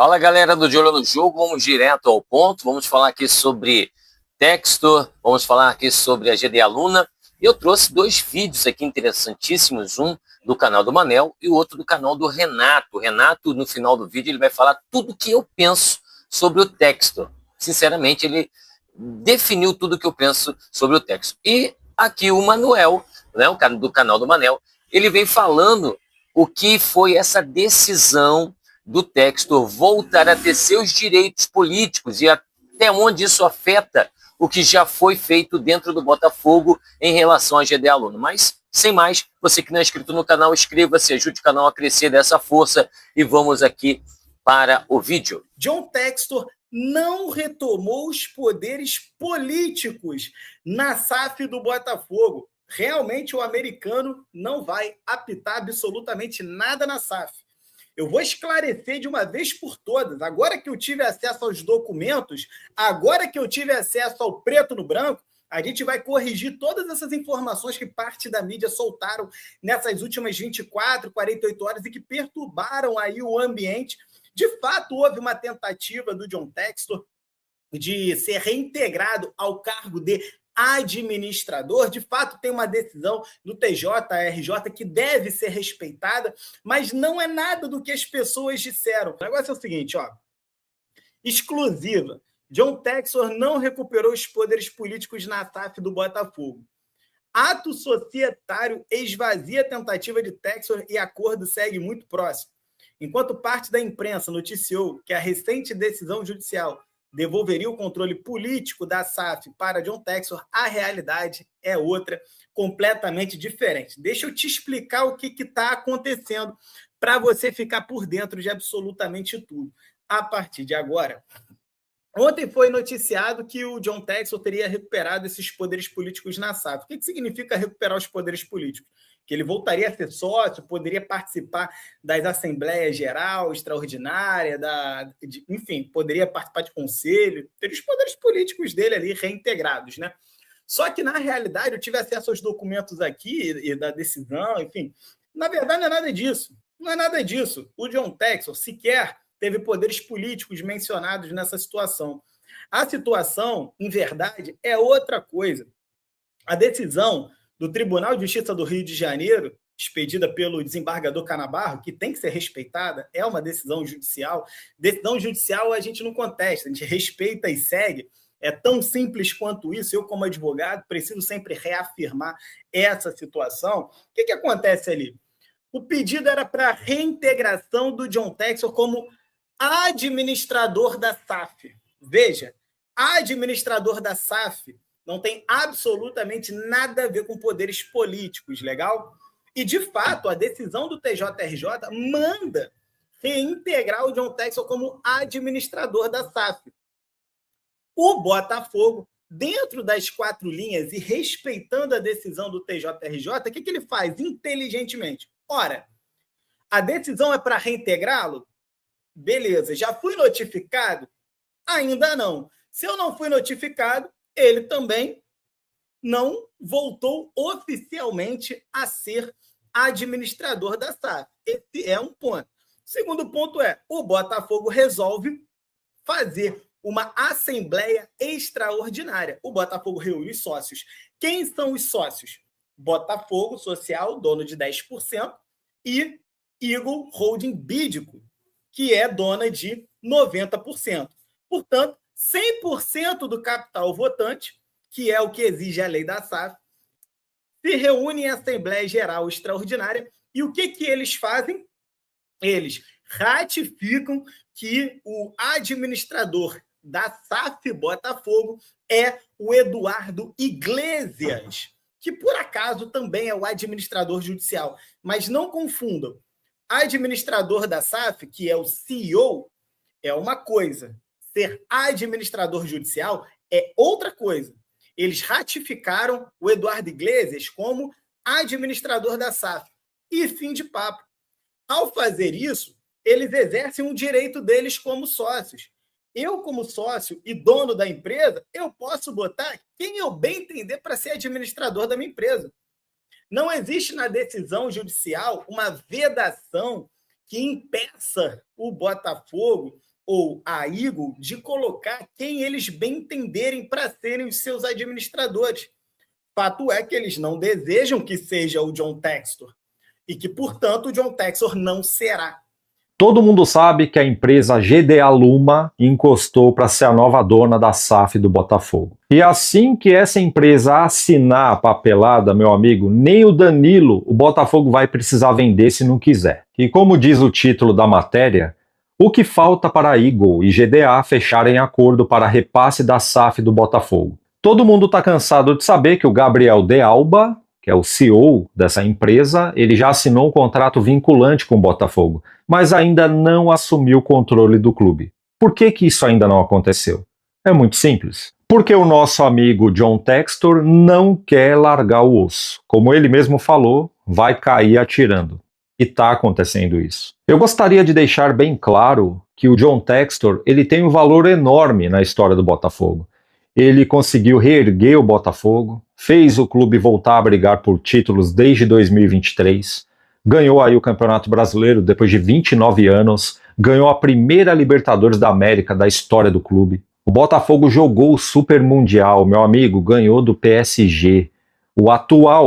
Fala galera do De Olho no Jogo, vamos direto ao ponto, vamos falar aqui sobre Textor, vamos falar aqui sobre a GDA Luna. Eu trouxe dois vídeos aqui interessantíssimos, um do canal do Manel e o outro do canal do Renato. O Renato, no final do vídeo, ele vai falar tudo o que eu penso sobre o Textor. Sinceramente, ele definiu tudo o que eu penso sobre o Textor. E aqui o Manuel, né, o cara do canal do Manel, ele vem falando o que foi essa decisão do Textor voltar a ter seus direitos políticos e até onde isso afeta o que já foi feito dentro do Botafogo em relação à GDA Luna. Mas, sem mais, você que não é inscrito no canal, inscreva-se, ajude o canal a crescer dessa força e vamos aqui para o vídeo. John Textor não retomou os poderes políticos na SAF do Botafogo. Realmente o americano não vai apitar absolutamente nada na SAF. Eu vou esclarecer de uma vez por todas. Agora que eu tive acesso aos documentos, agora que eu tive acesso ao preto no branco, a gente vai corrigir todas essas informações que parte da mídia soltaram nessas últimas 24, 48 horas e que perturbaram aí o ambiente. De fato, houve uma tentativa do John Textor de ser reintegrado ao cargo de administrador. De fato, tem uma decisão do TJRJ que deve ser respeitada, mas não é nada do que as pessoas disseram. O negócio é o seguinte, ó. Exclusiva. John Textor não recuperou os poderes políticos na SAF do Botafogo. Ato societário esvazia a tentativa de Textor e acordo segue muito próximo. Enquanto parte da imprensa noticiou que a recente decisão judicial devolveria o controle político da SAF para John Textor, a realidade é outra, completamente diferente. Deixa eu te explicar o que está acontecendo para você ficar por dentro de absolutamente tudo. A partir de agora, ontem foi noticiado que o John Textor teria recuperado esses poderes políticos na SAF. O que significa recuperar os poderes políticos? Que ele voltaria a ser sócio, poderia participar das assembleias geral, extraordinária, enfim, poderia participar de conselho, ter os poderes políticos dele ali reintegrados, né? Só que, na realidade, eu tive acesso aos documentos aqui e da decisão, enfim. Na verdade, não é nada disso. Não é nada disso. O John Textor sequer teve poderes políticos mencionados nessa situação. A situação, em verdade, é outra coisa. A decisão do Tribunal de Justiça do Rio de Janeiro, expedida pelo desembargador Canabarro, que tem que ser respeitada, é uma decisão judicial. Decisão judicial a gente não contesta, a gente respeita e segue. É tão simples quanto isso. Eu, como advogado, preciso sempre reafirmar essa situação. O que acontece ali? O pedido era para a reintegração do John Textor como administrador da SAF. Veja, administrador da SAF não tem absolutamente nada a ver com poderes políticos, legal? E, de fato, a decisão do TJRJ manda reintegrar o John Textor como administrador da SAF. O Botafogo, dentro das 4 linhas e respeitando a decisão do TJRJ, o que ele faz inteligentemente? Ora, a decisão é para reintegrá-lo? Beleza. Já fui notificado? Ainda não. Se eu não fui notificado, ele também não voltou oficialmente a ser administrador da SAF. Esse é um ponto. Segundo ponto é, o Botafogo resolve fazer uma assembleia extraordinária. O Botafogo reúne os sócios. Quem são os sócios? Botafogo Social, dono de 10%, e Eagle Holding Bídico, que é dona de 90%. Portanto, 100% do capital votante, que é o que exige a lei da SAF, se reúne em Assembleia Geral Extraordinária e o que eles fazem? Eles ratificam que o administrador da SAF Botafogo é o Eduardo Iglesias, que por acaso também é o administrador judicial. Mas não confundam. Administrador da SAF, que é o CEO, é uma coisa. Ser administrador judicial é outra coisa. Eles ratificaram o Eduardo Iglesias como administrador da SAF. E fim de papo. Ao fazer isso, eles exercem um direito deles como sócios. Eu, como sócio e dono da empresa, eu posso botar quem eu bem entender para ser administrador da minha empresa. Não existe na decisão judicial uma vedação que impeça o Botafogo ou a Eagle de colocar quem eles bem entenderem para serem os seus administradores. Fato é que eles não desejam que seja o John Textor e que, portanto, o John Textor não será. Todo mundo sabe que a empresa GDA Luma encostou para ser a nova dona da SAF do Botafogo. E assim que essa empresa assinar a papelada, meu amigo, nem o Danilo o Botafogo vai precisar vender se não quiser. E como diz o título da matéria, o que falta para a Eagle e GDA fecharem acordo para repasse da SAF do Botafogo? Todo mundo está cansado de saber que o Gabriel De Alba, que é o CEO dessa empresa, ele já assinou um contrato vinculante com o Botafogo, mas ainda não assumiu o controle do clube. Por que isso ainda não aconteceu? É muito simples. Porque o nosso amigo John Textor não quer largar o osso. Como ele mesmo falou, vai cair atirando. E está acontecendo isso. Eu gostaria de deixar bem claro que o John Textor ele tem um valor enorme na história do Botafogo. Ele conseguiu reerguer o Botafogo, fez o clube voltar a brigar por títulos desde 2023, ganhou aí o Campeonato Brasileiro depois de 29 anos, ganhou a primeira Libertadores da América da história do clube. O Botafogo jogou o Super Mundial, meu amigo, ganhou do PSG. O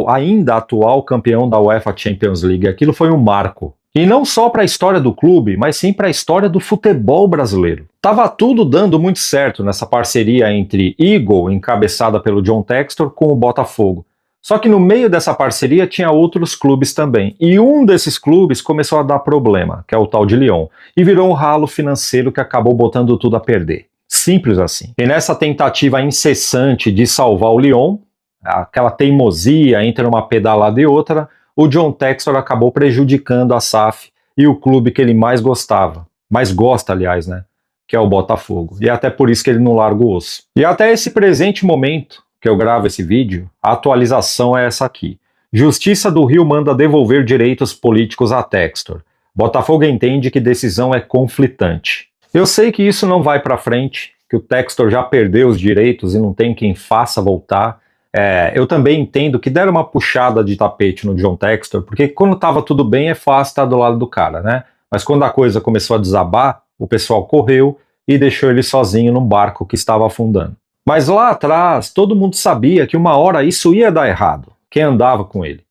ainda atual campeão da UEFA Champions League. Aquilo foi um marco. E não só para a história do clube, mas sim para a história do futebol brasileiro. Tava tudo dando muito certo nessa parceria entre Eagle, encabeçada pelo John Textor, com o Botafogo. Só que no meio dessa parceria tinha outros clubes também. E um desses clubes começou a dar problema, que é o tal de Lyon. E virou um ralo financeiro que acabou botando tudo a perder. Simples assim. E nessa tentativa incessante de salvar o Lyon, aquela teimosia entre uma pedalada e outra, o John Textor acabou prejudicando a SAF e o clube que ele mais gostava. Mais gosta, aliás, né? Que é o Botafogo. E é até por isso que ele não larga o osso. E até esse presente momento que eu gravo esse vídeo, a atualização é essa aqui. Justiça do Rio manda devolver direitos políticos a Textor. Botafogo entende que decisão é conflitante. Eu sei que isso não vai para frente, que o Textor já perdeu os direitos e não tem quem faça voltar. Eu também entendo que deram uma puxada de tapete no John Textor, porque quando estava tudo bem é fácil estar do lado do cara, né? Mas quando a coisa começou a desabar, o pessoal correu e deixou ele sozinho num barco que estava afundando. Mas lá atrás, todo mundo sabia que uma hora isso ia dar errado, quem andava com ele.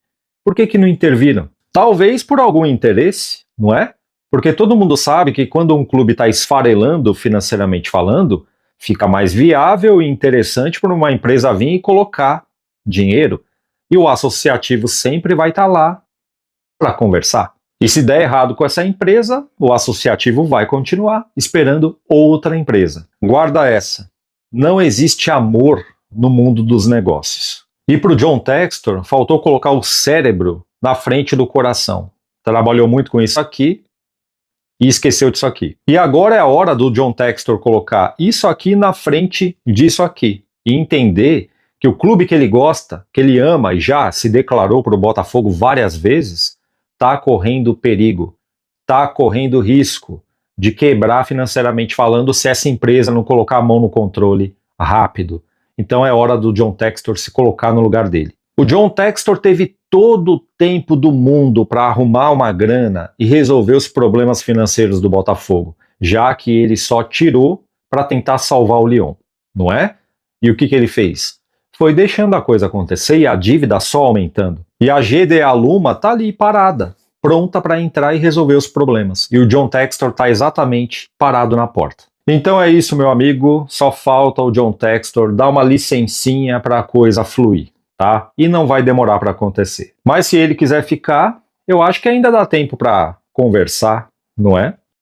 Por que não interviram? Talvez por algum interesse, não é? Porque todo mundo sabe que quando um clube está esfarelando financeiramente falando, fica mais viável e interessante para uma empresa vir e colocar dinheiro. E o associativo sempre vai estar lá para conversar. E se der errado com essa empresa, o associativo vai continuar esperando outra empresa. Guarda essa. Não existe amor no mundo dos negócios. E para o John Textor, faltou colocar o cérebro na frente do coração. Trabalhou muito com isso aqui e esqueceu disso aqui. E agora é a hora do John Textor colocar isso aqui na frente disso aqui. E entender que o clube que ele gosta, que ele ama e já se declarou para o Botafogo várias vezes, está correndo perigo, está correndo risco de quebrar financeiramente falando se essa empresa não colocar a mão no controle rápido. Então é hora do John Textor se colocar no lugar dele. O John Textor teve todo o tempo do mundo para arrumar uma grana e resolver os problemas financeiros do Botafogo, já que ele só tirou para tentar salvar o Lyon, não é? E o que ele fez? Foi deixando a coisa acontecer e a dívida só aumentando. E a GDA Luma tá ali parada, pronta para entrar e resolver os problemas. E o John Textor está exatamente parado na porta. Então é isso, meu amigo. Só falta o John Textor dar uma licencinha para a coisa fluir, tá? E não vai demorar para acontecer. Mas se ele quiser ficar, eu acho que ainda dá tempo para conversar, não é?